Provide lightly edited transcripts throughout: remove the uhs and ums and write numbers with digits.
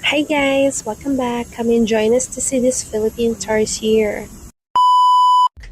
Hi guys! Welcome back! Come and join us to see this Philippine Tours here.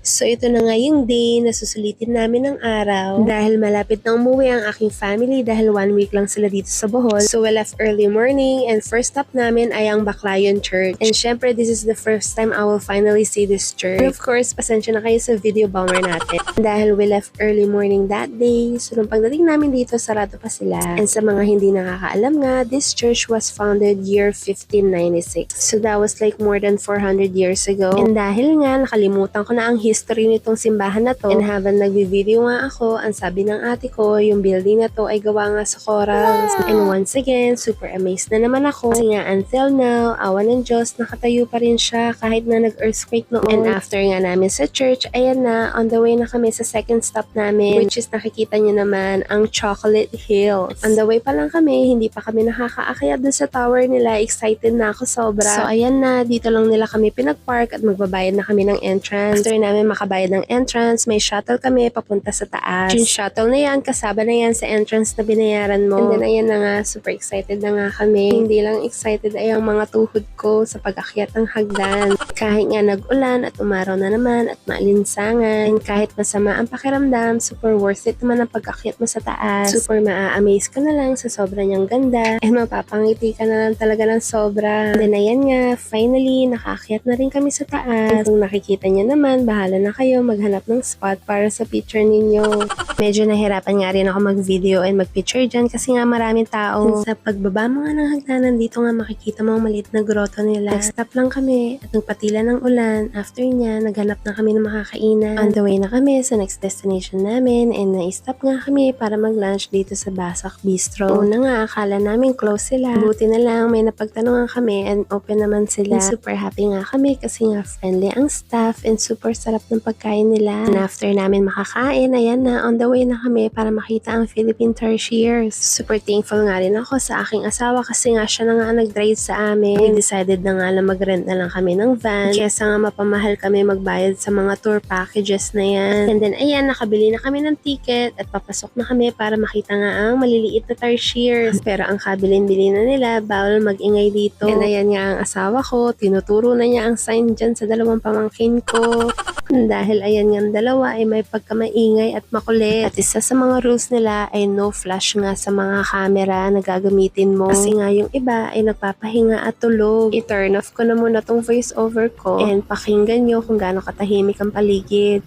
So ito na nga yung day na susulitin namin ng araw dahil malapit na umuwi ang aking family dahil 1 week lang sila dito sa Bohol. So we left early morning and first stop namin ay ang Baclayon Church. And syempre this is the first time I will finally see this church. And of course, pasensya na kayo sa video bomber natin. Dahil we left early morning that day, so nung pagdating namin dito, sarado pa sila. And sa mga hindi nakakaalam nga, this church was founded year 1596. So that was like more than 400 years ago. And dahil nga nakalimutan ko na ang history nitong simbahan na to, and habang nagbi-video nga ako, ang sabi ng ate ko, yung building na to ay gawa nga sa corals. And once again, super amazed na naman ako kasi nga until now, awa ng Diyos, nakatayo pa rin siya kahit na nag-earthquake noon. And after nga namin sa church, ayan na, on the way na kami sa second stop namin, which is nakikita nyo naman ang Chocolate Hills. On the way pa lang kami, hindi pa kami nakakaakyat dun sa tower nila, excited na ako sobra. So ayan na, dito lang nila kami pinag-park at magbabayad na kami ng entrance. After namin makabayad ng entrance, may shuttle kami papunta sa taas. Yung shuttle na yan, kasama na yan sa entrance na binayaran mo. And then ayan na nga, super excited na nga kami. Hindi lang excited ay ang mga tuhod ko sa pag-akyat ng hagdan. Kahit nga nag-ulan at umaraw na naman at maalinsangan. And kahit masama ang pakiramdam, super worth it naman ang pag-akyat mo sa taas. Super maa-amaze ka na lang sa sobra niyang ganda. And mapapangiti ka na lang talaga ng sobra. And then ayan nga, finally, nakaakyat na rin kami sa taas. And kung nakikita niyo naman, bahala na kayo maghanap ng spot para sa picture ninyo. Medyo nahirapan nga rin ako mag-video and mag-picture dyan kasi nga maraming tao. Sa pagbaba mo nga ng hagdanan, dito nga makikita mo ang maliit na grotto nila. Nag-stop lang kami at nagpatila ng ulan. After niya, naghanap na kami ng makakainan. On the way na kami sa next destination namin and na-stop nga kami para mag-lunch dito sa Basak Bistro. Una nga, akala namin close sila. Buti na lang, may napagtanungan kami and open naman sila. And super happy nga kami kasi nga friendly ang staff and super sarap ng pagkain nila. And after namin makakain, ayan na, on the way na kami para makita ang Philippine Tertiaries. Super thankful nga rin ako sa aking asawa kasi nga siya na nga nag-drive sa amin. We decided na nga lang mag-rent na lang kami ng van. Kesa nga mapamahal kami magbayad sa mga tour packages na yan. And then ayan, nakabili na kami ng ticket at papasok na kami para makita nga ang maliliit na tertiaries. Pero ang kabilin-bili na nila, bawal mag-ingay dito. And ayan nga ang asawa ko, tinuturo na niya ang sign dyan sa dalawang pamangkin ko. Dahil ayan nga ang dalawa ay may pagkamaingay at makulit. At isa sa mga rules nila ay no flash nga sa mga camera na gagamitin mo. Kasi nga yung iba ay nagpapahinga at tulog. I-turn off ko na muna tong voice over ko and pakinggan nyo kung gaano katahimik ang paligid.